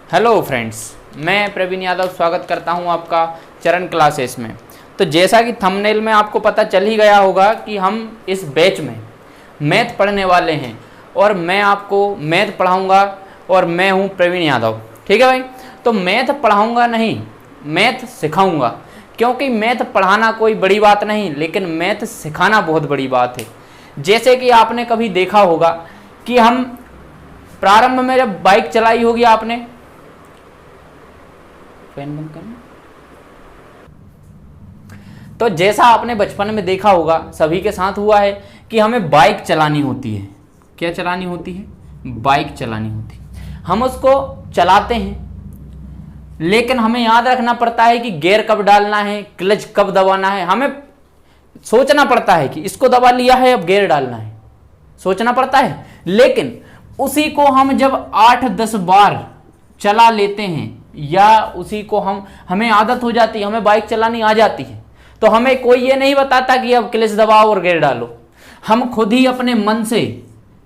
Hello friends, मैं प्रवीण यादव स्वागत करता हूं आपका चरण क्लासेस में। तो जैसा कि थंबनेल में आपको पता चल ही गया होगा कि हम इस बैच में मैथ पढ़ने वाले हैं और मैं आपको मैथ पढ़ाऊंगा और मैं हूं प्रवीण यादव। ठीक है भाई, तो मैथ पढ़ाऊंगा नहीं, मैथ सिखाऊंगा, क्योंकि मैथ पढ़ाना कोई बड़ी बात नहीं, लेकिन मैथ सिखाना बहुत बड़ी बात है। जैसे कि आपने कभी देखा होगा कि हम प्रारंभ में जब बाइक चलाई होगी आपने, फैन बंद करना। तो जैसा आपने बचपन में देखा होगा, सभी के साथ हुआ है कि हमें बाइक चलानी होती है। क्या चलानी होती है? बाइक चलानी होती है। हम उसको चलाते हैं, लेकिन हमें याद रखना पड़ता है कि गियर कब डालना है, क्लच कब दबाना है। हमें सोचना पड़ता है कि इसको दबा लिया है, अब गियर डालना है, सोचना पड़ता है। लेकिन उसी को हम जब 8-10 बार चला लेते हैं या उसी को हमें आदत हो जाती है, हमें बाइक चलानी आ जाती है, तो हमें कोई ये नहीं बताता कि अब क्लच दबाओ और गियर डालो। हम खुद ही अपने मन से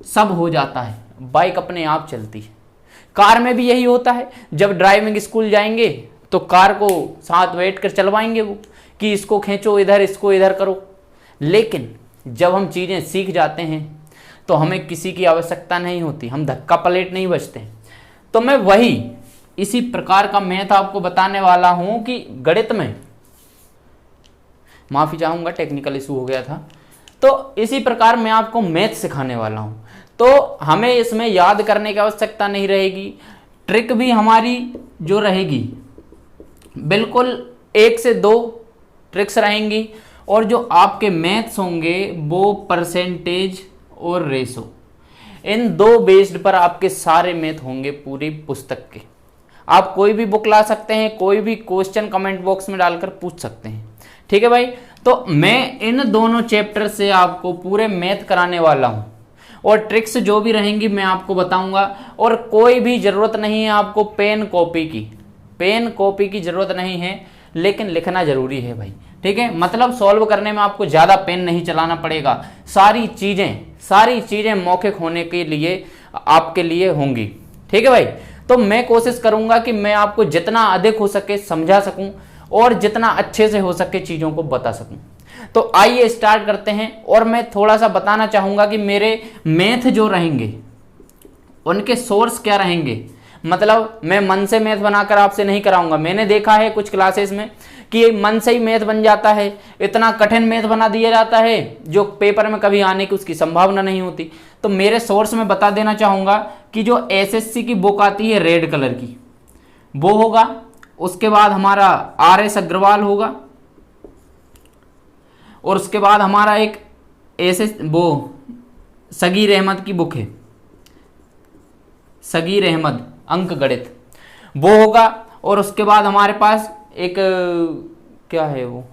सब हो जाता है, बाइक अपने आप चलती है। कार में भी यही होता है। जब ड्राइविंग स्कूल जाएंगे तो कार को साथ बैठ कर चलवाएंगे वो कि इसको खींचो इधर, इसको इधर करो। लेकिन जब हम चीज़ें सीख जाते हैं तो हमें किसी की आवश्यकता नहीं होती, हम धक्का पलट नहीं बचते। तो मैं वही इसी प्रकार का मैथ आपको बताने वाला हूं कि गणित में, माफी चाहूंगा टेक्निकल इशू हो गया था, तो इसी प्रकार मैं आपको मैथ सिखाने वाला हूं। तो हमें इसमें याद करने की आवश्यकता नहीं रहेगी। ट्रिक भी हमारी जो रहेगी बिल्कुल 1 से 2 ट्रिक्स रहेंगी, और जो आपके मैथ्स होंगे वो परसेंटेज और रेशो, इन 2 बेस्ड पर आपके सारे मैथ होंगे पूरी पुस्तक के। आप कोई भी बुक ला सकते हैं, कोई भी क्वेश्चन कमेंट बॉक्स में डालकर पूछ सकते हैं। ठीक है भाई, तो मैं इन दोनों चैप्टर से आपको पूरे मैथ कराने वाला हूं, और ट्रिक्स जो भी रहेंगी मैं आपको बताऊंगा। और कोई भी जरूरत नहीं है आपको पेन कॉपी की जरूरत नहीं है, लेकिन लिखना जरूरी है भाई। ठीक है, मतलब सॉल्व करने में आपको ज्यादा पेन नहीं चलाना पड़ेगा। सारी चीजें मौखिक होने के लिए आपके लिए होंगी। ठीक है भाई, तो मैं कोशिश करूंगा कि मैं आपको जितना अधिक हो सके समझा सकूं और जितना अच्छे से हो सके चीजों को बता सकूं। तो आइए स्टार्ट करते हैं। और मैं थोड़ा सा बताना चाहूंगा कि मेरे मैथ जो रहेंगे उनके सोर्स क्या रहेंगे। मतलब मैं मन से मैथ बनाकर आपसे नहीं कराऊंगा। मैंने देखा है कुछ क्लासेस में कि मन से ही मैथ बन जाता है, इतना कठिन मैथ बना दिया जाता है जो पेपर में कभी आने की उसकी संभावना नहीं होती। तो मेरे सोर्स में बता देना चाहूंगा कि जो एसएससी की बुक आती है रेड कलर की, वो होगा। उसके बाद हमारा RS अग्रवाल होगा, और उसके बाद हमारा एक सगीर अहमद की बुक है, सगीर अहमद अंक गणित, वो होगा। और उसके बाद हमारे पास एक क्या है वो,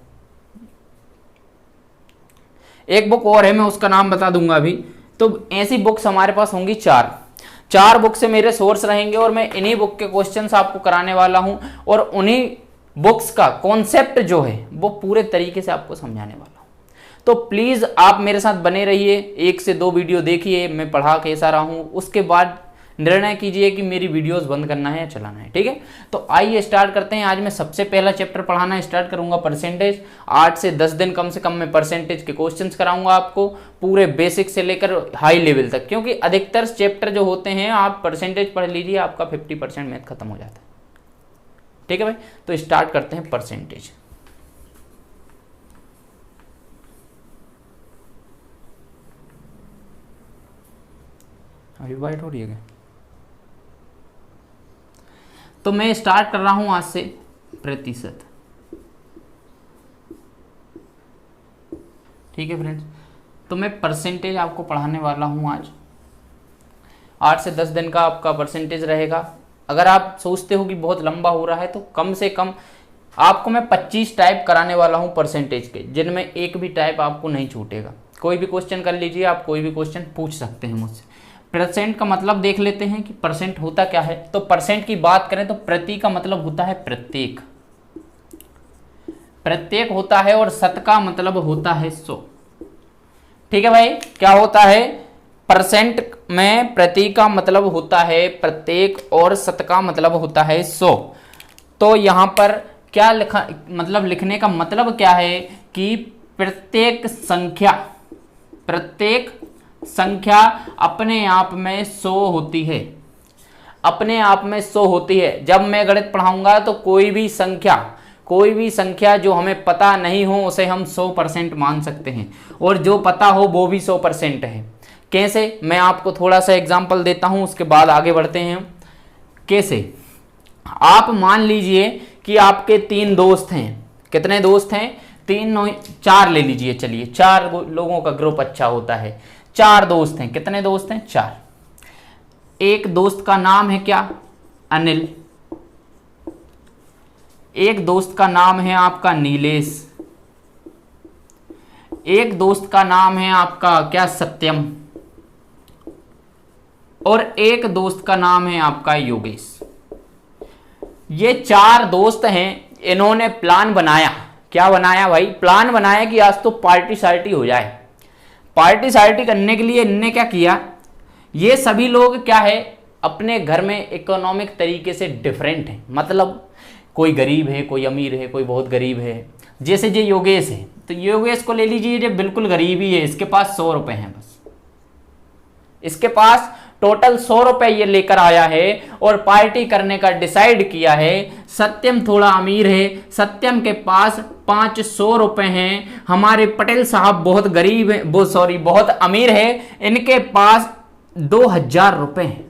एक बुक और है, मैं उसका नाम बता दूंगा अभी। तो ऐसी बुक्स हमारे पास होंगी 4 बुक से मेरे सोर्स रहेंगे, और मैं इन्हीं बुक के क्वेश्चंस आपको कराने वाला हूं, और उन्हीं बुक्स का कॉन्सेप्ट जो है वो पूरे तरीके से आपको समझाने वाला हूं। तो प्लीज आप मेरे साथ बने रहिए, 1 से 2 वीडियो देखिए मैं पढ़ा कैसा रहा हूं, उसके बाद निर्णय कीजिए कि मेरी वीडियोस बंद करना है या चलाना है। ठीक है, तो आइए स्टार्ट करते हैं। आज मैं सबसे पहला चैप्टर पढ़ाना स्टार्ट करूंगा परसेंटेज। 8 से 10 दिन कम से कम मैं परसेंटेज के क्वेश्चंस कराऊंगा आपको, पूरे बेसिक से लेकर हाई लेवल तक, क्योंकि अधिकतर चैप्टर जो होते हैं आप परसेंटेज पढ़ लीजिए, आपका 50% मैथ खत्म हो जाता है। ठीक है भाई, तो स्टार्ट करते हैं परसेंटेज। अभी वाइट हो रही है। तो मैं स्टार्ट कर रहा हूं आज से प्रतिशत। ठीक है फ्रेंड्स, तो मैं परसेंटेज आपको पढ़ाने वाला हूं आज। 8 से 10 दिन का आपका परसेंटेज रहेगा। अगर आप सोचते हो कि बहुत लंबा हो रहा है, तो कम से कम आपको मैं 25 टाइप कराने वाला हूं परसेंटेज के, जिनमें एक भी टाइप आपको नहीं छूटेगा। कोई भी क्वेश्चन कर लीजिए, आप कोई भी क्वेश्चन पूछ सकते हैं मुझसे। परसेंट का मतलब देख लेते हैं कि परसेंट होता क्या है। तो परसेंट की बात करें तो प्रति का मतलब होता है प्रत्येक होता है, और शत का मतलब होता है 100। ठीक है भाई, क्या होता है? परसेंट में प्रति का मतलब होता है प्रत्येक और शत का मतलब होता है 100। तो यहां पर क्या लिखा, मतलब लिखने का मतलब क्या है कि प्रत्येक संख्या अपने आप में 100 होती है, अपने आप में 100 होती है। जब मैं गणित पढ़ाऊंगा तो कोई भी संख्या जो हमें पता नहीं हो उसे हम 100% मान सकते हैं, और जो पता हो वो भी 100% है। कैसे, मैं आपको थोड़ा सा एग्जांपल देता हूं, उसके बाद आगे बढ़ते हैं। कैसे, आप मान लीजिए कि आपके 3 दोस्त हैं। कितने दोस्त हैं? 4 ले लीजिए, चलिए 4 लोगों का ग्रुप अच्छा होता है। 4 दोस्त हैं। कितने दोस्त हैं? 4। एक दोस्त का नाम है क्या? अनिल। एक दोस्त का नाम है आपका नीलेश। एक दोस्त का नाम है आपका क्या? सत्यम। और एक दोस्त का नाम है आपका योगेश। ये 4 दोस्त हैं। इन्होंने प्लान बनाया। क्या बनाया भाई? प्लान बनाया कि आज तो पार्टी सार्टी हो जाए। पार्टी सार्टी करने के लिए इनने क्या किया, ये सभी लोग क्या है, अपने घर में इकोनॉमिक तरीके से डिफरेंट है। मतलब कोई गरीब है, कोई अमीर है, कोई बहुत गरीब है। जैसे ये योगेश है, तो योगेश को ले लीजिए, ये बिल्कुल गरीब ही है। इसके पास 100 रुपए हैं बस। इसके पास टोटल 100 रुपए ये लेकर आया है और पार्टी करने का डिसाइड किया है। सत्यम थोड़ा अमीर है, सत्यम के पास 500 रुपए हैं। हमारे पटेल साहब बहुत गरीब है, बहुत अमीर है, इनके पास 2000 रुपए हैं।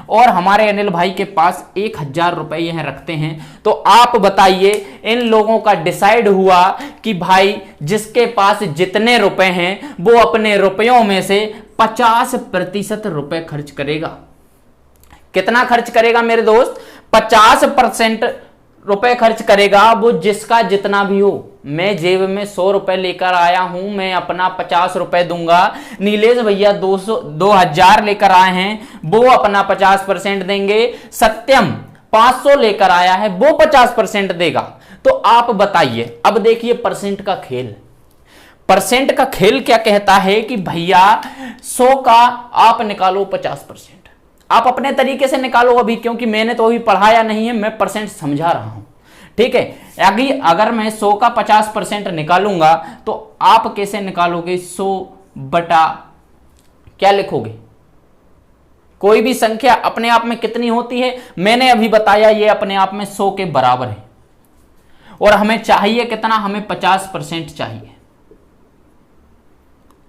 और हमारे अनिल भाई के पास 1000 रुपए यह रखते हैं। तो आप बताइए, इन लोगों का डिसाइड हुआ कि भाई जिसके पास जितने रुपए हैं वो अपने रुपयों में से 50% रुपए खर्च करेगा। कितना खर्च करेगा मेरे दोस्त? 50% रुपए खर्च करेगा। वो जिसका जितना भी हो। मैं जेब में 100 रुपए लेकर आया हूं, मैं अपना 50 रुपए दूंगा। नीलेश भैया 2000 लेकर आए हैं, वो अपना 50% देंगे। सत्यम 500 लेकर आया है, वो 50% देगा। तो आप बताइए, अब देखिए परसेंट का खेल। परसेंट का खेल क्या कहता है कि भैया 100 का आप निकालो 50%। आप अपने तरीके से निकालो अभी, क्योंकि मैंने तो अभी पढ़ाया नहीं है, मैं परसेंट समझा रहा हूं। ठीक है, अगर मैं 100 का 50% निकालूंगा तो आप कैसे निकालोगे? 100 बटा क्या लिखोगे? कोई भी संख्या अपने आप में कितनी होती है? मैंने अभी बताया ये अपने आप में 100 के बराबर है। और हमें चाहिए कितना? हमें 50% चाहिए।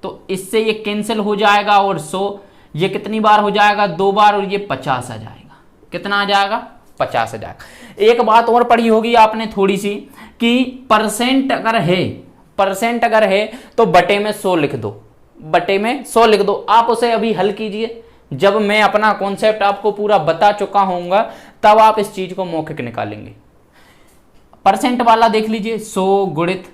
तो इससे ये कैंसिल हो जाएगा और 100 ये कितनी बार हो जाएगा? 2 बार, और ये 50 आ जाएगा। कितना आ जाएगा? 50 आ जाएगा। एक बात और पढ़ी होगी आपने थोड़ी सी, कि परसेंट अगर है तो बटे में 100 लिख दो। बटे में 100 लिख दो। आप उसे अभी हल कीजिए। जब मैं अपना कॉन्सेप्ट आपको पूरा बता चुका होऊंगा तब आप इस चीज को मौखिक निकालेंगे। परसेंट वाला देख लीजिए, 100 गुणित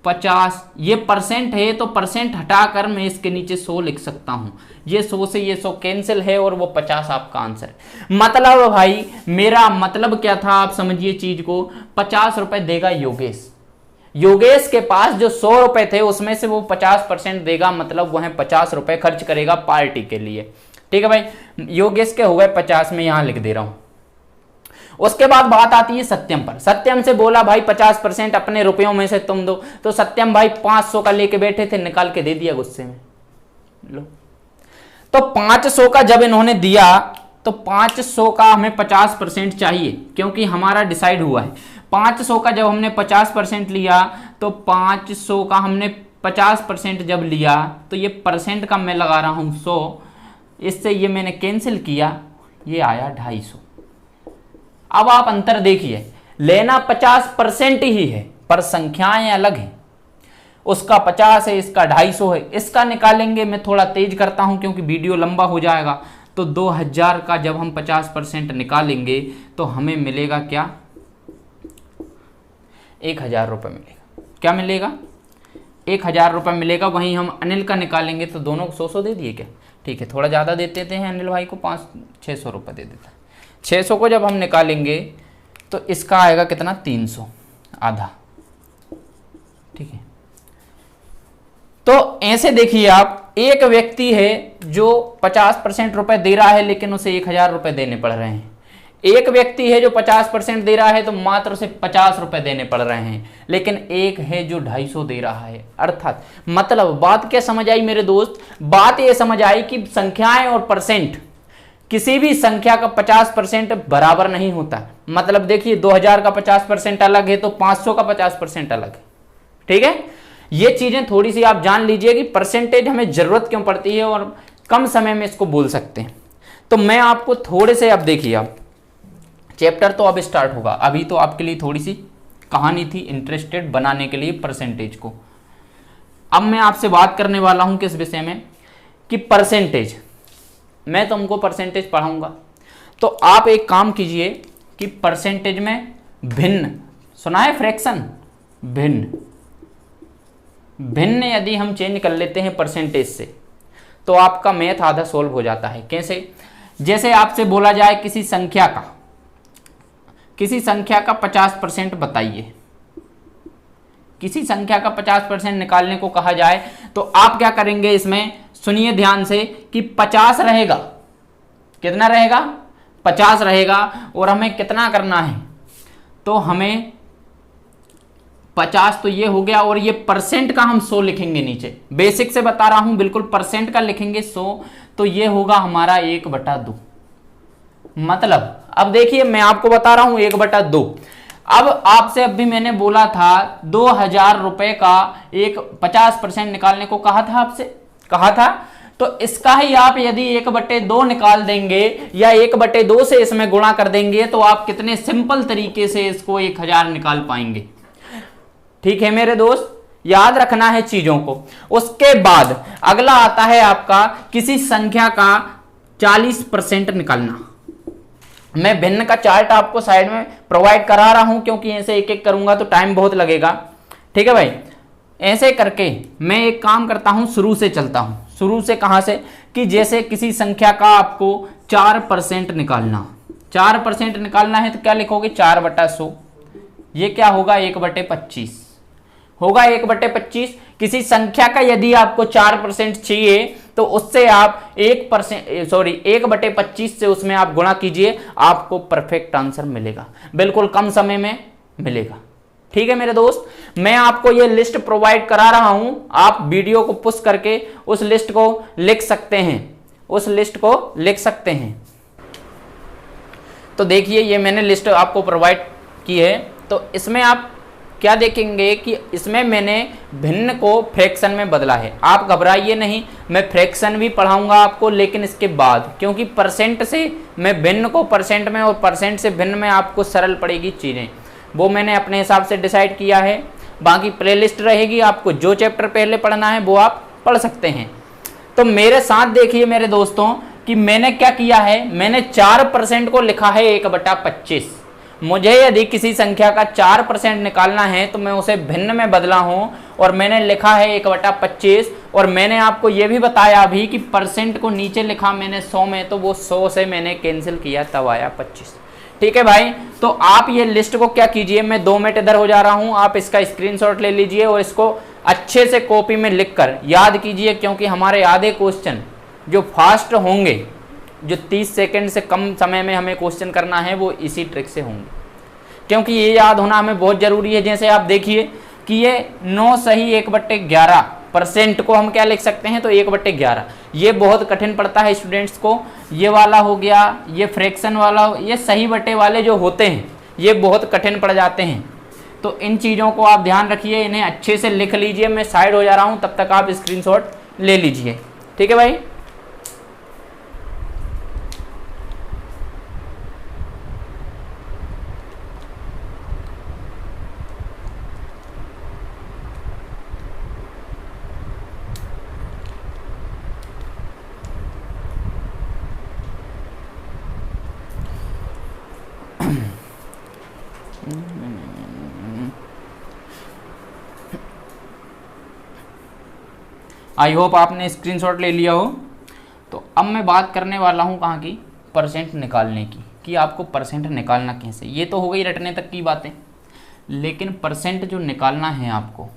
50, ये परसेंट है तो परसेंट हटाकर मैं इसके नीचे 100 लिख सकता हूं। ये 100 से ये 100 कैंसिल है और वो 50 आपका आंसर है। मतलब भाई मेरा मतलब क्या था, आप समझिए चीज को। 50 रुपए देगा योगेश के पास जो 100 रुपए थे उसमें से वो 50% देगा, मतलब वह 50 रुपए खर्च करेगा पार्टी के लिए। ठीक है भाई, योगेश के हो गए 50, में यहां लिख दे रहा हूं। उसके बाद बात आती है सत्यम पर। सत्यम से बोला भाई 50% अपने रुपयों में से तुम दो। तो सत्यम भाई 500 का लेके बैठे थे, निकाल के दे दिया गुस्से में। लो, तो 500 का जब इन्होंने दिया तो 500 का हमें 50% चाहिए, क्योंकि हमारा डिसाइड हुआ है। 500 का जब हमने 50% लिया तो 500 का हमने 50% जब लिया तो ये परसेंट का मैं लगा रहा हूं 100, इससे ये मैंने कैंसिल किया, ये आया 250। अब आप अंतर देखिए, लेना 50% ही है पर संख्याएं अलग हैं। उसका 50 है, इसका 250 है। इसका निकालेंगे, मैं थोड़ा तेज करता हूं क्योंकि वीडियो लंबा हो जाएगा। तो 2000 का जब हम 50% निकालेंगे तो हमें मिलेगा क्या? 1000 रुपये मिलेगा। क्या मिलेगा? 1000 रुपये मिलेगा। वहीं हम अनिल का निकालेंगे तो दोनों को 100 दे दिए क्या? ठीक है, थोड़ा ज़्यादा दे देते हैं अनिल भाई को, 600 रुपये दे देता है। 600 को जब हम निकालेंगे तो इसका आएगा कितना? 300, आधा। ठीक है, तो ऐसे देखिए आप एक व्यक्ति है जो 50% रुपए दे रहा है लेकिन उसे 1000 रुपए देने पड़ रहे हैं। एक व्यक्ति है जो 50% दे रहा है तो मात्र उसे 50 रुपए देने पड़ रहे हैं, लेकिन एक है जो 250 दे रहा है। अर्थात मतलब बात क्या समझ आई मेरे दोस्त? बात यह समझ आई कि संख्याएं और परसेंट, किसी भी संख्या का 50% बराबर नहीं होता। मतलब देखिए 2000 का 50% अलग है तो 500 का 50% अलग है। ठीक है, ये चीजें थोड़ी सी आप जान लीजिए कि परसेंटेज हमें जरूरत क्यों पड़ती है और कम समय में इसको बोल सकते हैं। तो मैं आपको थोड़े से, अब देखिए आप चैप्टर तो अब स्टार्ट होगा, अभी तो आपके लिए थोड़ी सी कहानी थी इंटरेस्टेड बनाने के लिए परसेंटेज को। अब मैं आपसे बात करने वाला हूं किस विषय में कि परसेंटेज। मैं तुमको परसेंटेज पढ़ाऊंगा तो आप एक काम कीजिए कि परसेंटेज में भिन्न, सुना है फ्रैक्शन, भिन्न भिन्न यदि हम चेंज कर लेते हैं परसेंटेज से तो आपका मैथ आधा सोल्व हो जाता है। कैसे? जैसे आपसे बोला जाए किसी संख्या का 50% बताइए, किसी संख्या का 50% निकालने को कहा जाए तो आप क्या करेंगे? इसमें सुनिए ध्यान से कि 50 रहेगा, कितना रहेगा? 50 रहेगा। और हमें कितना करना है? तो हमें 50 तो ये हो गया, और ये परसेंट का हम 100 लिखेंगे नीचे। बेसिक से बता रहा हूं, बिल्कुल परसेंट का लिखेंगे 100, तो ये होगा हमारा 1/2। मतलब अब देखिए मैं आपको बता रहा हूं 1/2। अब आपसे अभी मैंने बोला था 2000 रुपए का एक 50% निकालने को कहा था, आपसे कहा था, तो इसका ही आप यदि 1/2 निकाल देंगे या 1/2 से इसमें गुणा कर देंगे तो आप कितने सिंपल तरीके से इसको 1000 निकाल पाएंगे। ठीक है मेरे दोस्त, याद रखना है चीजों को। उसके बाद अगला आता है आपका किसी संख्या का 40% निकालना। मैं भिन्न का चार्ट आपको साइड में प्रोवाइड करा रहा हूं क्योंकि ऐसे एक एक करूंगा तो टाइम बहुत लगेगा। ठीक है भाई, ऐसे करके मैं एक काम करता हूं, शुरू से चलता हूं। शुरू से कहां से? कि जैसे किसी संख्या का आपको 4% निकालना, 4% निकालना है तो क्या लिखोगे? 4/100। ये क्या होगा? 1/25 होगा, 1/25। किसी संख्या का यदि आपको 4% चाहिए तो उससे आप 1/25 से उसमें आप गुणा कीजिए, आपको परफेक्ट आंसर मिलेगा, बिल्कुल कम समय में मिलेगा। ठीक है मेरे दोस्त, मैं आपको ये लिस्ट प्रोवाइड करा रहा हूं, आप वीडियो को पुश करके उस लिस्ट को लिख सकते हैं, उस लिस्ट को लिख सकते हैं। तो देखिए ये मैंने लिस्ट आपको प्रोवाइड की है। तो इसमें आप क्या देखेंगे कि इसमें मैंने भिन्न को फ्रैक्शन में बदला है। आप घबराइए नहीं, मैं फ्रैक्शन भी पढ़ाऊंगा आपको, लेकिन इसके बाद, क्योंकि परसेंट से मैं भिन्न को परसेंट में और परसेंट से भिन्न में आपको सरल पड़ेगी चीज़ें, वो मैंने अपने हिसाब से डिसाइड किया है। बाकी प्लेलिस्ट रहेगी, आपको जो चैप्टर पहले पढ़ना है वो आप पढ़ सकते हैं। तो मेरे साथ देखिए मेरे दोस्तों कि मैंने क्या किया है, मैंने 4% को लिखा है 1/25। मुझे यदि किसी संख्या का 4% निकालना है तो मैं उसे भिन्न में बदला हूं और मैंने लिखा है 1/25। और मैंने आपको यह भी बताया अभी कि परसेंट को नीचे लिखा मैंने 100 में, तो वो 100 से मैंने कैंसिल किया, तब आया 25। ठीक है भाई, तो आप ये लिस्ट को क्या कीजिए, मैं 2 मिनट इधर हो जा रहा हूं, आप इसका स्क्रीनशॉट ले लीजिए और इसको अच्छे से कॉपी में लिखकर याद कीजिए, क्योंकि हमारे आधे क्वेश्चन जो फास्ट होंगे, जो 30 सेकंड से कम समय में हमें क्वेश्चन करना है, वो इसी ट्रिक से होंगे, क्योंकि ये याद होना हमें बहुत जरूरी है। जैसे आप देखिए कि ये 9 सही 1/11 परसेंट को हम क्या लिख सकते हैं, तो 1/11। ये बहुत कठिन पड़ता है स्टूडेंट्स को, ये वाला हो गया, ये फ्रैक्शन वाला, ये सही बटे वाले जो होते हैं ये बहुत कठिन पड़ जाते हैं। तो इन चीज़ों को आप ध्यान रखिए, इन्हें अच्छे से लिख लीजिए। मैं साइड हो जा रहा हूँ, तब तक आप स्क्रीनशॉट ले लीजिए। ठीक है भाई, आई होप आपने स्क्रीनशॉट ले लिया हो। तो अब मैं बात करने वाला हूँ कहाँ की, परसेंट निकालने की, कि आपको परसेंट निकालना कैसे। ये तो हो गई रटने तक की बातें, लेकिन परसेंट जो निकालना है आपको,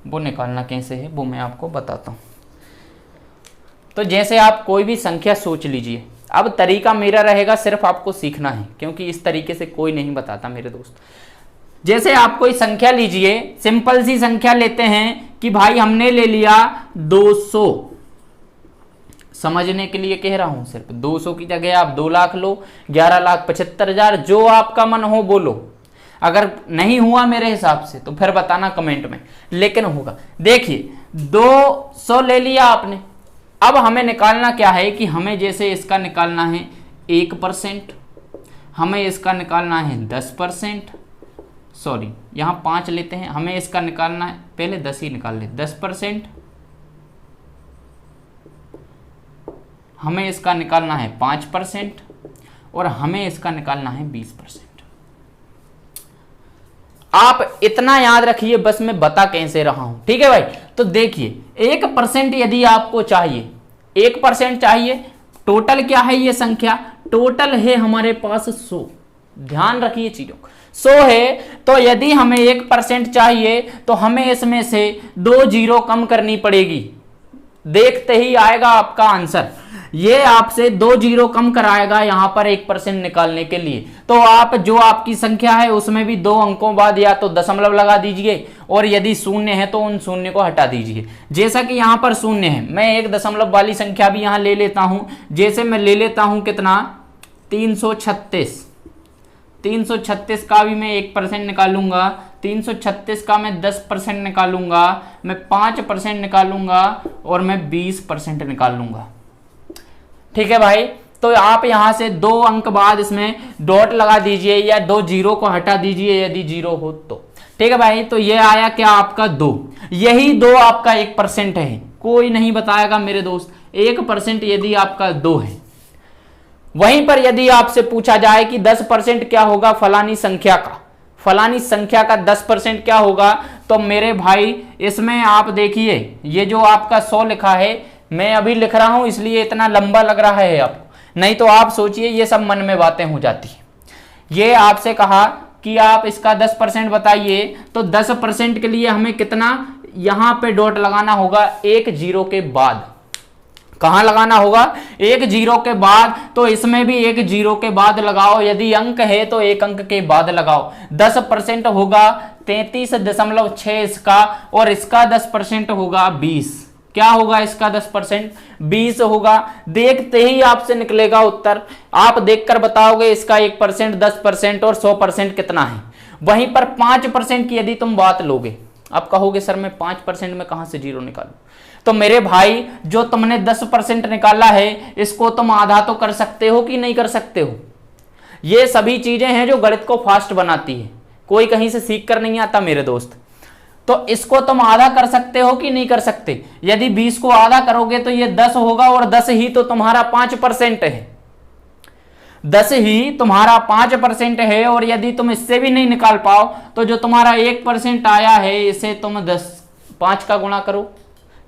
वो निकालना कैसे है वो मैं आपको बताता हूँ। तो जैसे आप कोई भी संख्या सोच लीजिए, अब तरीका मेरा रहेगा, सिर्फ आपको सीखना है, क्योंकि इस तरीके से कोई नहीं बताता मेरे दोस्त। जैसे आप कोई संख्या लीजिए, सिंपल सी संख्या लेते हैं कि भाई हमने ले लिया 200, समझने के लिए कह रहा हूं, सिर्फ 200 की जगह आप 2 लाख लो, 11,75,000, जो आपका मन हो बोलो। अगर नहीं हुआ मेरे हिसाब से तो फिर बताना कमेंट में, लेकिन होगा। देखिए 200 ले लिया आपने, अब हमें निकालना क्या है कि हमें जैसे इसका निकालना है 1%, हमें इसका निकालना है 10%, सॉरी यहां 5 लेते हैं, हमें इसका निकालना है, पहले 10 ही निकाल ले, 10%, हमें इसका निकालना है 5% और हमें इसका निकालना है 20%। आप इतना याद रखिए, बस मैं बता कैसे रहा हूं, ठीक है भाई। तो देखिए 1% यदि आपको चाहिए, 1% चाहिए, टोटल क्या है ये संख्या, टोटल है हमारे पास 100, ध्यान रखिए चीजों को, 100 है। तो यदि हमें 1% चाहिए तो हमें इसमें से 2 जीरो कम करनी पड़ेगी, देखते ही आएगा आपका आंसर। ये आपसे 2 जीरो कम कराएगा यहां पर 1% निकालने के लिए। तो आप जो आपकी संख्या है उसमें भी 2 अंकों बाद या तो दशमलव लगा दीजिए, और यदि शून्य है तो उन शून्य को हटा दीजिए। जैसा कि यहां पर शून्य है, मैं एक दशमलव वाली संख्या भी यहां ले लेता हूं। जैसे मैं ले लेता हूं कितना, 336, 336 का भी मैं 1% निकालूंगा, 336 का मैं 10% निकालूंगा, मैं 5% निकालूंगा और मैं 20% निकाल लूंगा, ठीक है भाई। तो आप यहां से 2 अंक बाद इसमें डॉट लगा दीजिए या 2 जीरो को हटा दीजिए यदि जीरो हो तो, ठीक है भाई। तो ये आया क्या आपका 2, यही 2 आपका 1% है, कोई नहीं बताएगा मेरे दोस्त। 1% यदि आपका 2 है, वहीं पर यदि आपसे पूछा जाए कि 10% क्या होगा फलानी संख्या का, फलानी संख्या का 10% क्या होगा, तो मेरे भाई इसमें आप देखिए ये जो आपका 100 लिखा है, मैं अभी लिख रहा हूं इसलिए इतना लंबा लग रहा है आपको, नहीं तो आप सोचिए ये सब मन में बातें हो जाती है। ये आपसे कहा कि आप इसका 10% बताइए, तो 10% के लिए हमें कितना यहां पे डॉट लगाना होगा, 1 जीरो के बाद। कहां लगाना होगा, 1 जीरो के बाद। तो इसमें भी 1 जीरो के बाद लगाओ, यदि अंक है तो 1 अंक के बाद लगाओ। 10% होगा 33.6 इसका, और इसका 10% होगा 20। क्या होगा इसका 10%, 20 होगा। देखते ही आपसे निकलेगा उत्तर, आप देखकर बताओगे इसका 1%, 10% और 100% कितना है। वहीं पर 5% की यदि तुम बात लोगे, आप कहोगे सर मैं 5% में कहां से जीरो निकालूं, तो मेरे भाई जो तुमने 10% निकाला है इसको तुम आधा तो कर सकते हो कि नहीं कर सकते हो। ये सभी चीजें हैं जो गणित को फास्ट बनाती है, कोई कहीं से सीख कर नहीं आता मेरे दोस्त। तो इसको तुम आधा कर सकते हो कि नहीं कर सकते। यदि 20 को आधा करोगे तो ये 10 होगा, और 10 ही तो तुम्हारा 5% है, 10 ही तुम्हारा 5% है। और यदि तुम इससे भी नहीं निकाल पाओ तो जो तुम्हारा 1% आया है इसे तुम 5 का गुणा करो,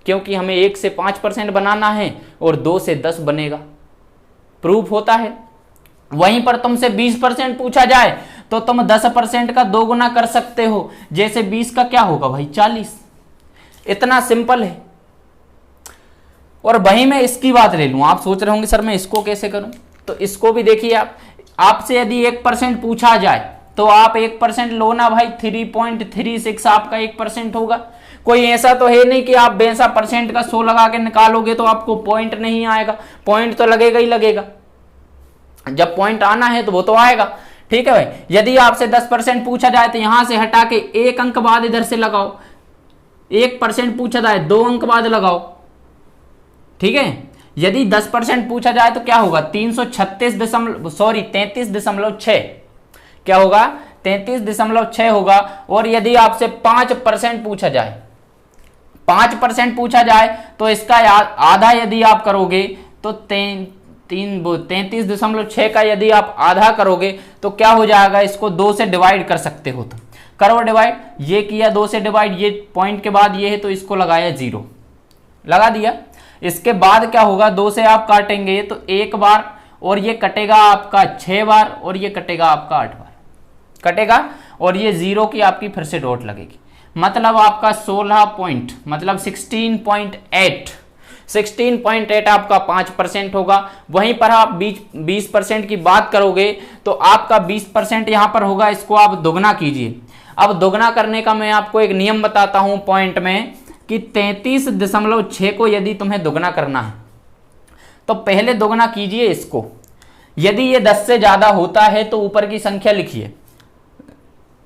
क्योंकि हमें 1 से 5% बनाना है और 2 से 10 बनेगा, प्रूफ होता है। वहीं पर तुमसे 20% पूछा जाए तो तुम 10% का 2 गुना कर सकते हो, जैसे 20 का क्या होगा भाई 40। इतना सिंपल है। और वहीं मैं इसकी बात ले लूं, आप सोच रहे होंगे सर मैं इसको कैसे करूं, तो इसको भी देखिए आप, आपसे यदि 1% पूछा जाए तो आप 1% लो ना भाई, 3.36 आपका 1% होगा। कोई ऐसा तो है नहीं कि आप 62% का 100 लगा के निकालोगे तो आपको पॉइंट नहीं आएगा, पॉइंट तो लगेगा ही लगेगा। जब पॉइंट आना है तो वो तो आएगा, ठीक है भाई। यदि आपसे 10% पूछा जाए तो यहां से हटा के 1 अंक बाद इधर से लगाओ, 1% पूछा जाए 2 अंक बाद लगाओ, ठीक है। यदि 10% पूछा जाए तो क्या होगा 33.6 क्या होगा 33.6 होगा। और यदि आपसे 5% पूछा जाए, 5% पूछा जाए तो इसका आधा यदि आप करोगे तो 33.6 का यदि आप आधा करोगे तो क्या हो जाएगा, इसको 2 से डिवाइड कर सकते हो, तो करो डिवाइड। ये किया 2 से डिवाइड, ये पॉइंट के बाद ये है तो इसको लगाया 0, लगा दिया। इसके बाद क्या होगा, 2 से आप काटेंगे तो 1 बार, और ये कटेगा आपका 6 बार, और ये कटेगा आपका 8 बार कटेगा, और ये 0 की आपकी फिर से डॉट लगेगी। मतलब आपका 16 पॉइंट, मतलब 16.8 16.8 आपका 5% होगा। वहीं पर आप 20% की बात करोगे तो आपका 20% यहां पर होगा, इसको आप दोगुना कीजिए। अब दोगुना करने का मैं आपको एक नियम बताता हूं पॉइंट में कि 33.6 को यदि तुम्हें दोगुना करना है तो पहले दोगुना कीजिए इसको। यदि ये 10 से ज्यादा होता है तो ऊपर की संख्या लिखिए,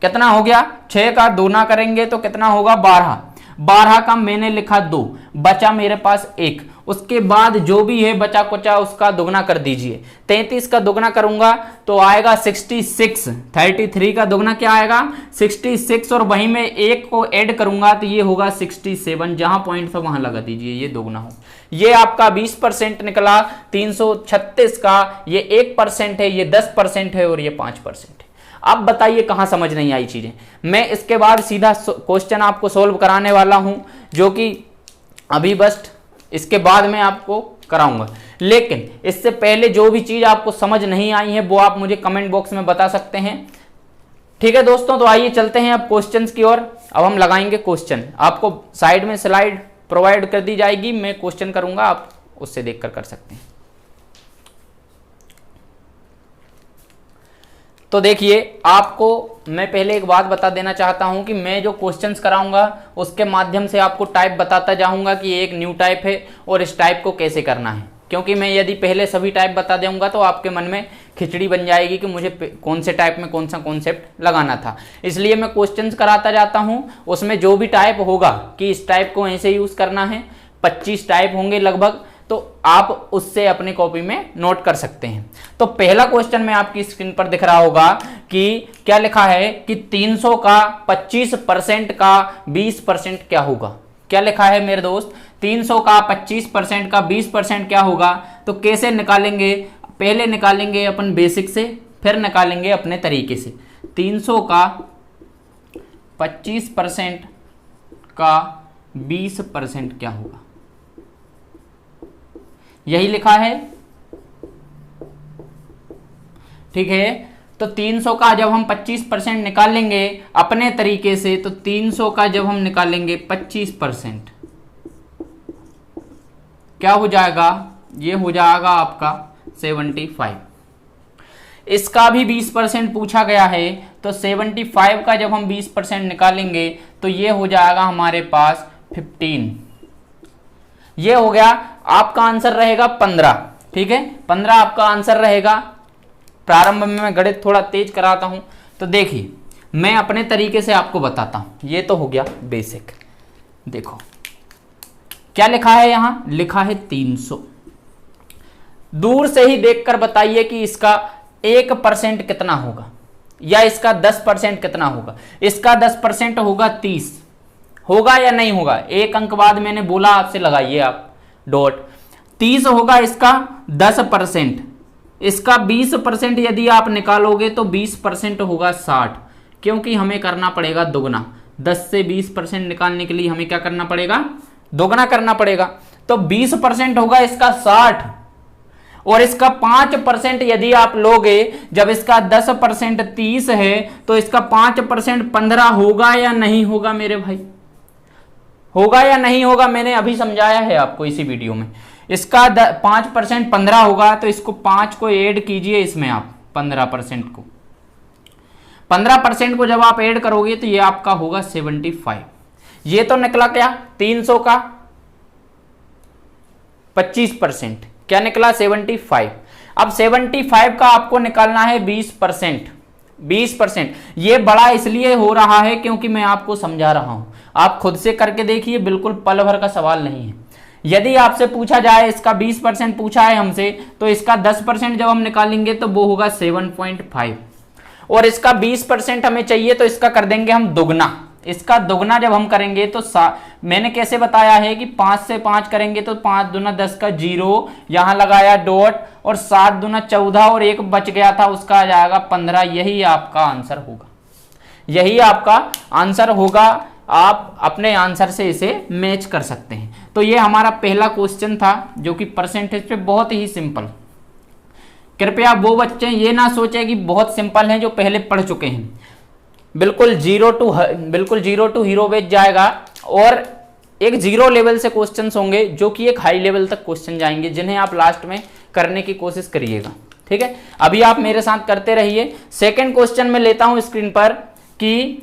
कितना हो गया, 6 का दोगुना करेंगे तो कितना होगा 12। 12 का मैंने लिखा 2, बचा मेरे पास 1। उसके बाद जो भी है बचा कुचा उसका दोगुना कर दीजिए। 33 का दोगुना करूंगा तो आएगा 66। 33 का दोगुना क्या आएगा 66, और वहीं में 1 को ऐड करूंगा तो ये होगा 67। जहां पॉइंट था वहां लगा दीजिए, ये दोगुना हो। ये आपका 20% निकला। 336 का ये 1% है, ये 10% है और ये 5% है। अब बताइए कहां समझ नहीं आई चीजें। मैं इसके बाद सीधा क्वेश्चन आपको सोल्व कराने वाला हूं, जो कि अभी बस इसके बाद में आपको कराऊंगा। लेकिन इससे पहले जो भी चीज आपको समझ नहीं आई है वो आप मुझे कमेंट बॉक्स में बता सकते हैं। ठीक है दोस्तों, तो आइए चलते हैं अब क्वेश्चंस की ओर। अब हम लगाएंगे क्वेश्चन। आपको साइड में स्लाइड प्रोवाइड कर दी जाएगी, मैं क्वेश्चन करूंगा, आप उससे देखकर कर सकते हैं। तो देखिए, आपको मैं पहले एक बात बता देना चाहता हूं कि मैं जो क्वेश्चंस कराऊंगा उसके माध्यम से आपको टाइप बताता जाऊंगा कि ये एक न्यू टाइप है और इस टाइप को कैसे करना है। क्योंकि मैं यदि पहले सभी टाइप बता दूंगा तो आपके मन में खिचड़ी बन जाएगी कि मुझे कौन से टाइप में कौन सा कॉन्सेप्ट लगाना था। इसलिए मैं क्वेश्चंस कराता जाता हूं, उसमें जो भी टाइप होगा कि इस टाइप को ऐसे यूज करना है, 25 टाइप होंगे लगभग, तो आप उससे अपनी कॉपी में नोट कर सकते हैं। तो पहला क्वेश्चन में आपकी स्क्रीन पर दिख रहा होगा कि क्या लिखा है कि 300 का 25% का 20% क्या होगा। क्या लिखा है मेरे दोस्त, 300 का 25% का 20% क्या होगा। तो कैसे निकालेंगे, पहले निकालेंगे अपन बेसिक से, फिर निकालेंगे अपने तरीके से। 300 का 25% का 20% क्या होगा, यही लिखा है। ठीक है, तो 300 का जब हम 25% निकालेंगे अपने तरीके से, तो 300 का जब हम निकालेंगे 25% क्या हो जाएगा, ये हो जाएगा आपका 75। इसका भी 20% पूछा गया है, तो 75 का जब हम 20% निकालेंगे तो ये हो जाएगा हमारे पास 15। ये हो गया, आपका आंसर रहेगा 15। ठीक है, 15 आपका आंसर रहेगा। प्रारंभ में मैं गणित थोड़ा तेज कराता हूं, तो देखिए मैं अपने तरीके से आपको बताता हूं। ये तो हो गया बेसिक। देखो क्या लिखा है, यहां लिखा है 300। दूर से ही देखकर बताइए कि इसका 1% कितना होगा या इसका 10% कितना होगा। इसका 10% होगा 30, होगा या नहीं होगा। एक अंक बाद मैंने बोला आपसे लगाइए आप डॉट। 30 होगा इसका 10%, इसका 20% यदि आप निकालोगे तो 20% होगा 60, क्योंकि हमें करना पड़ेगा दोगुना। 10 से 20% निकालने के लिए हमें क्या करना पड़ेगा, दोगुना करना पड़ेगा। तो 20% होगा इसका 60, और इसका 5% यदि आप लोगे, जब इसका 10% 30 है तो इसका 5% 15 होगा या नहीं होगा मेरे भाई, होगा या नहीं होगा। मैंने अभी समझाया है आपको इसी वीडियो में। इसका 5% 15 होगा, तो इसको 5 को ऐड कीजिए इसमें आप 15% को। 15% को जब आप ऐड करोगे तो ये आपका होगा 75। ये तो निकला क्या, 300 का 25% क्या निकला 75। अब 75 का आपको निकालना है 20%। 20% ये बड़ा इसलिए हो रहा है क्योंकि मैं आपको समझा रहा हूं, आप खुद से करके देखिए, बिल्कुल पल भर का सवाल नहीं है। यदि आपसे पूछा जाए, इसका 20% पूछा है हमसे, तो इसका 10% जब हम निकालेंगे तो वो होगा 7.5, और इसका 20% हमें चाहिए तो इसका कर देंगे हम दोगुना। इसका दोगुना जब हम करेंगे तो मैंने कैसे बताया है कि 5 से 5 करेंगे तो 5 दूना 10 का 0, यहां लगाया डॉट, और 7 दूना 14 और एक बच गया था उसका आ जाएगा 15। यही आपका आंसर होगा, यही आपका आंसर होगा। आप अपने आंसर से इसे मैच कर सकते हैं। तो ये हमारा पहला क्वेश्चन था जो कि परसेंटेज पे बहुत ही सिंपल। कृपया वो बच्चे ये ना सोचे कि बहुत सिंपल हैं जो पहले पढ़ चुके हैं। बिल्कुल जीरो टू हीरो बेच जाएगा। और एक जीरो लेवल से क्वेश्चंस होंगे जो कि एक हाई लेवल तक क्वेश्चन जाएंगे, जिन्हें आप लास्ट में करने की कोशिश करिएगा। ठीक है, अभी आप मेरे साथ करते रहिए। सेकंड क्वेश्चन में लेता हूं स्क्रीन पर कि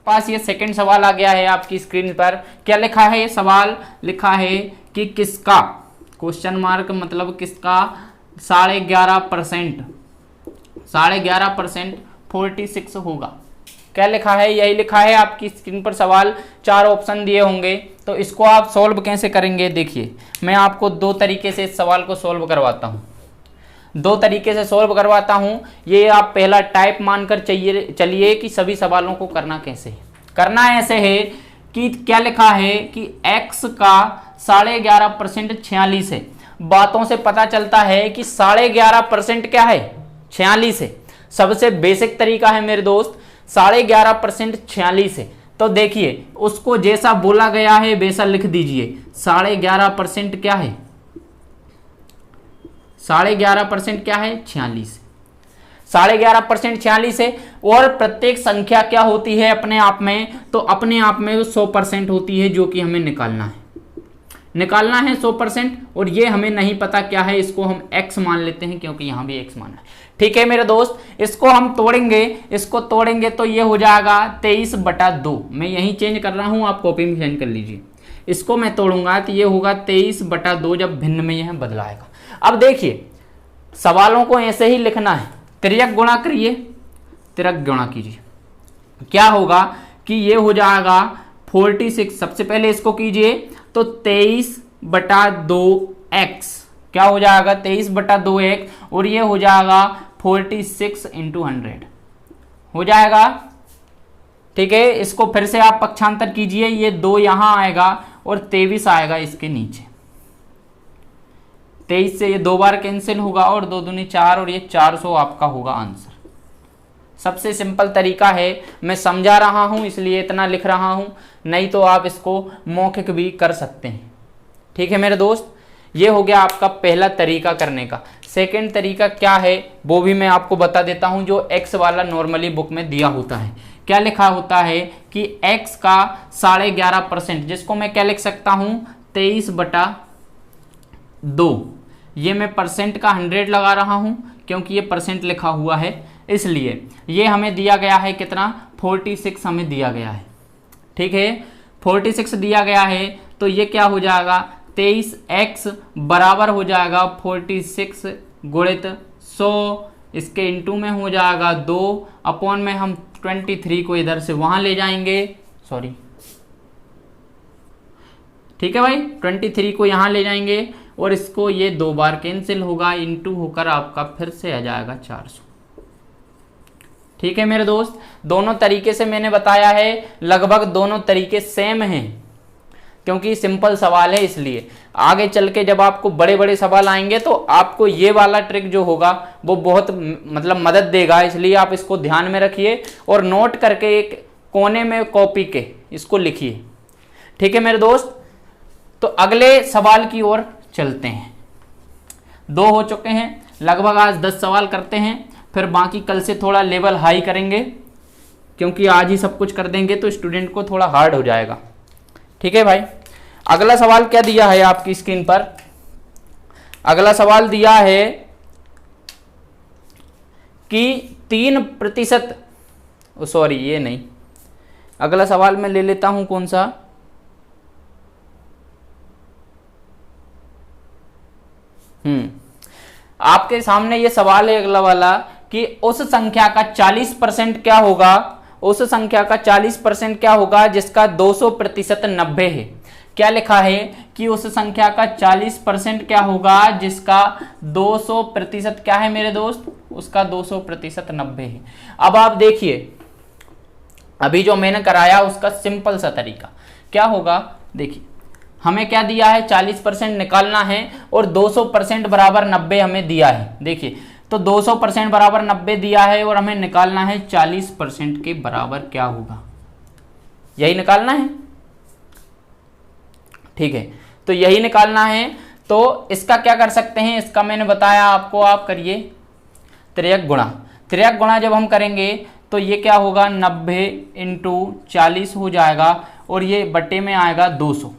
पास ये सेकंड सवाल आ गया है आपकी स्क्रीन पर। क्या लिखा है? ये सवाल लिखा है कि किसका, क्वेश्चन मार्क मतलब किसका 11.5% 46 होगा। क्या लिखा है? यही लिखा है आपकी स्क्रीन पर सवाल। 4 ऑप्शन दिए होंगे, तो इसको आप सॉल्व कैसे करेंगे? देखिए, मैं आपको 2 तरीके से इस सवाल को सॉल्व करवाता हूं। 2 तरीके से सॉल्व करवाता हूं। ये आप पहला टाइप मानकर चलिए कि सभी सवालों को करना कैसे है। करना ऐसे है कि क्या लिखा है कि x का 11.5% 46 है। बातों से पता चलता है कि 11.5% क्या है? 46 है। सबसे बेसिक तरीका है मेरे दोस्त, 11.5% 46 है। तो देखिए, उसको जैसा बोला गया है वैसा लिख दीजिए। 11.5% क्या है? 11.5% क्या है? 46। 11.5% 46 है। और प्रत्येक संख्या क्या होती है अपने आप में? तो अपने आप में 100% होती है, जो कि हमें निकालना है 100%। और ये हमें नहीं पता क्या है, इसको हम x मान लेते हैं, क्योंकि यहां भी x माना है। ठीक है मेरे दोस्त, इसको हम तोड़ेंगे तो ये हो जाएगा 23/2। मैं यही चेंज कर रहा हूं, आप कॉपी में चेंज कर लीजिए। इसको मैं तोड़ूंगा तो ये होगा 23/2, जब भिन्न में यह बदलाएगा। अब देखिए, सवालों को ऐसे ही लिखना है। तिर्यक गुणा करिए, तिर्यक गुणा कीजिए। क्या होगा कि ये हो जाएगा 46। सबसे पहले इसको कीजिए तो 23/2x क्या हो जाएगा? 23/2x। और ये हो जाएगा 46 × 100 हो जाएगा। ठीक है, इसको फिर से आप पक्षांतर कीजिए। ये 2 यहां आएगा और 23 आएगा इसके नीचे। 23 से ये 2 बार कैंसिल होगा और 2 दूनी 4 और ये 400 आपका होगा आंसर। सबसे सिंपल तरीका है, मैं समझा रहा हूं इसलिए इतना लिख रहा हूं, नहीं तो आप इसको मौखिक भी कर सकते हैं। ठीक है मेरे दोस्त, ये हो गया आपका पहला तरीका करने का। सेकंड तरीका क्या है वो भी मैं आपको बता देता हूं, जो x वाला नॉर्मली बुक में दिया होता है। क्या लिखा होता है कि x का 11.5%, जिसको मैं क्या लिख सकता हूं? 23/2। ये मैं परसेंट का 100 लगा रहा हूं क्योंकि ये परसेंट लिखा हुआ है, इसलिए ये हमें दिया गया है कितना? 46 हमें दिया गया है। ठीक है, 46 दिया गया है, तो ये क्या हो जाएगा? 23x बराबर हो जाएगा 46 गुणित 100, इसके इंटू में हो जाएगा 2 अपॉन में हम 23 को इधर से वहां ले जाएंगे, सॉरी। ठीक है भाई, 23 को यहां ले जाएंगे और इसको ये 2 बार कैंसिल होगा, इंटू होकर आपका फिर से आ जाएगा 400। ठीक है मेरे दोस्त, दोनों तरीके से मैंने बताया है, लगभग दोनों तरीके सेम हैं क्योंकि सिंपल सवाल है। इसलिए आगे चल के जब आपको बड़े बड़े सवाल आएंगे तो आपको ये वाला ट्रिक जो होगा वो बहुत मतलब मदद देगा, इसलिए आप इसको ध्यान में रखिए और नोट करके एक कोने में कॉपी के इसको लिखिए। ठीक है मेरे दोस्त, तो अगले सवाल की ओर चलते हैं। 2 हो चुके हैं, लगभग आज 10 सवाल करते हैं, फिर बाकी कल से थोड़ा लेवल हाई करेंगे क्योंकि आज ही सब कुछ कर देंगे तो स्टूडेंट को थोड़ा हार्ड हो जाएगा। ठीक है भाई, अगला सवाल क्या दिया है आपकी स्क्रीन पर? अगला सवाल दिया है कि 3%, सॉरी ये नहीं, अगला सवाल मैं ले लेता हूं कौन सा? आपके सामने ये सवाल है अगला वाला कि उस संख्या का 40% क्या होगा? उस संख्या का 40% क्या होगा जिसका 200% 90 है। क्या लिखा है कि उस संख्या का 40% क्या होगा जिसका 200% क्या है मेरे दोस्त? उसका 200% 90 है। अब आप देखिए, अभी जो मैंने कराया उसका सिंपल सा तरीका क्या होगा, देखिए हमें क्या दिया है? 40% निकालना है और 200% बराबर 90 हमें दिया है। देखिए, तो 200% बराबर 90 दिया है और हमें निकालना है 40% के बराबर क्या होगा, यही निकालना है। ठीक है, तो यही निकालना है। तो इसका क्या कर सकते हैं, इसका मैंने बताया आपको, आप करिए त्रियक गुणा। त्रियक गुणा जब हम करेंगे तो ये क्या होगा? 90 × 40 हो जाएगा और ये बटे में आएगा 200।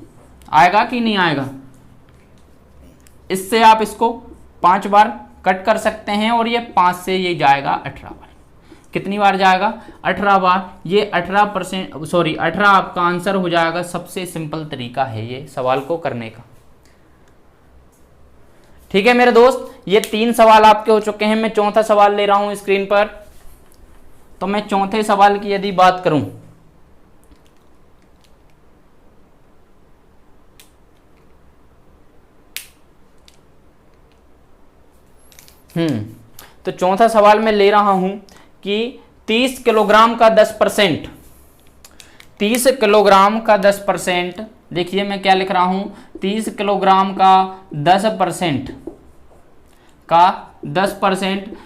आएगा कि नहीं आएगा? इससे आप इसको 5 बार कट कर सकते हैं और ये 5 से ये जाएगा 18 बार। कितनी बार जाएगा? 18 बार। ये 18% आपका आंसर हो जाएगा। सबसे सिंपल तरीका है ये सवाल को करने का। ठीक है मेरे दोस्त, ये 3 सवाल आपके हो चुके हैं। मैं चौथा सवाल ले रहा हूं स्क्रीन पर। तो मैं चौथे सवाल की यदि बात करूं, तो चौथा सवाल मैं ले रहा हूं कि 30 किलोग्राम का 10%, 30 किलोग्राम का 10%, देखिए मैं क्या लिख रहा हूं, 30 किलोग्राम का 10% का 10%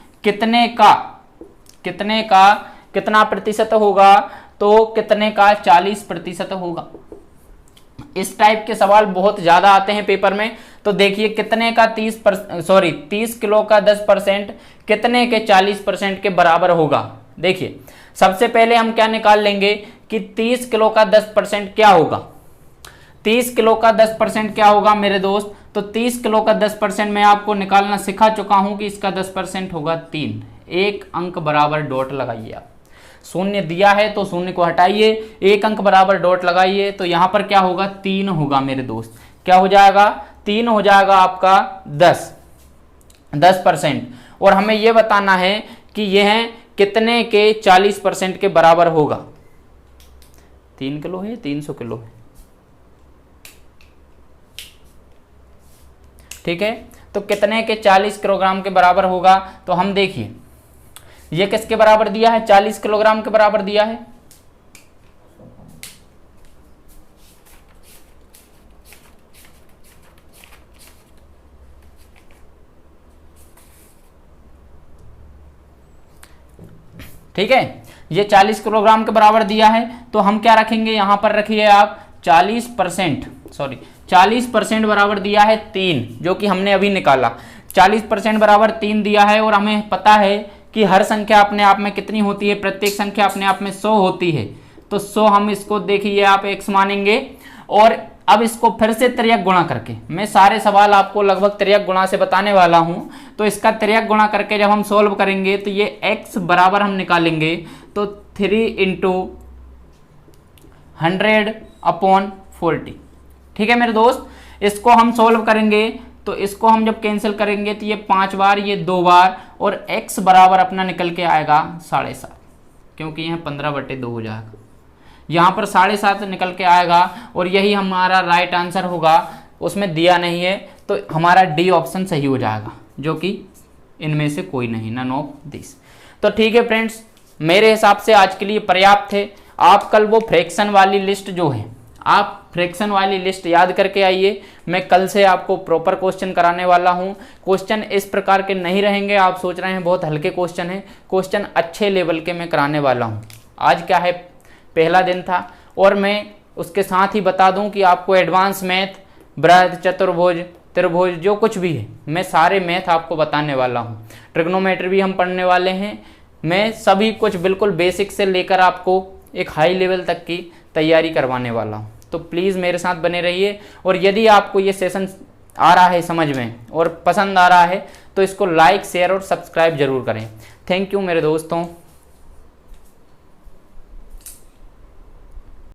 कितना प्रतिशत होगा? तो कितने का 40% होगा। इस टाइप के सवाल बहुत ज्यादा आते हैं पेपर में। तो देखिए कितने का 30 किलो का 10% कितने के 40% के बराबर होगा। देखिए सबसे पहले हम क्या निकाल लेंगे कि 30 किलो का 10% क्या होगा। 30 किलो का 10% क्या होगा मेरे दोस्त? तो 30 किलो का 10% मैं आपको निकालना सिखा चुका हूं कि इसका 10% होगा 3। एक अंक बराबर डॉट लगाइए आप। शून्य दिया है तो शून्य को हटाइए, एक अंक बराबर डॉट लगाइए, तो यहां पर क्या होगा? 3 होगा मेरे दोस्त। क्या हो जाएगा? 3 हो जाएगा आपका 10%। और हमें यह बताना है कि यह कितने के 40% के बराबर होगा। 3 किलो है, 300 किलो है, ठीक है। तो कितने के 40 किलोग्राम के बराबर होगा? तो हम देखिए ये किसके बराबर दिया है? 40 किलोग्राम के बराबर दिया है। ठीक है, ये 40 किलोग्राम के बराबर दिया है। तो हम क्या रखेंगे यहां पर? रखिए आप 40% बराबर दिया है 3, जो कि हमने अभी निकाला। 40% बराबर 3 दिया है। और हमें पता है कि हर संख्या अपने आप में कितनी होती है? प्रत्येक संख्या अपने आप में 100 होती है। तो 100 हम इसको देखिए आप x मानेंगे। और अब इसको फिर से तिर्यक गुणा करके, मैं सारे सवाल आपको लगभग तिर्यक गुणा से बताने वाला हूं। तो इसका तिर्यक गुणा करके जब हम सोल्व करेंगे तो ये x बराबर हम निकालेंगे तो 3 × 100/40। ठीक है मेरे दोस्त, इसको हम सोल्व करेंगे तो इसको हम जब कैंसिल करेंगे तो ये 5 बार, ये 2 बार, और x बराबर अपना निकल के आएगा 7.5, क्योंकि यह 15/2 हो जाएगा। यहाँ पर 7.5 निकल के आएगा और यही हमारा राइट आंसर होगा। उसमें दिया नहीं है तो हमारा डी ऑप्शन सही हो जाएगा, जो कि इनमें से कोई नहीं, नन ऑफ दिस। तो ठीक है फ्रेंड्स, मेरे हिसाब से आज के लिए पर्याप्त है। आप कल वो फ्रैक्शन वाली लिस्ट जो है, आप फ्रैक्शन वाली लिस्ट याद करके आइए। मैं कल से आपको प्रॉपर क्वेश्चन कराने वाला हूं। क्वेश्चन इस प्रकार के नहीं रहेंगे, आप सोच रहे हैं बहुत हल्के क्वेश्चन हैं। क्वेश्चन अच्छे लेवल के मैं कराने वाला हूं। आज क्या है, पहला दिन था। और मैं उसके साथ ही बता दूं कि आपको एडवांस मैथ, वृत्त, चतुर्भुज, त्रिभुज, जो कुछ भी है, मैं सारे मैथ आपको बताने वाला हूं। ट्रिग्नोमेट्री भी हम पढ़ने वाले हैं। मैं सभी कुछ बिल्कुल बेसिक से लेकर आपको एक हाई लेवल तक की तैयारी करवाने वाला हूं। तो प्लीज़ मेरे साथ बने रहिए। और यदि आपको ये सेशन आ रहा है समझ में और पसंद आ रहा है तो इसको लाइक, शेयर और सब्सक्राइब जरूर करें। थैंक यू मेरे दोस्तों।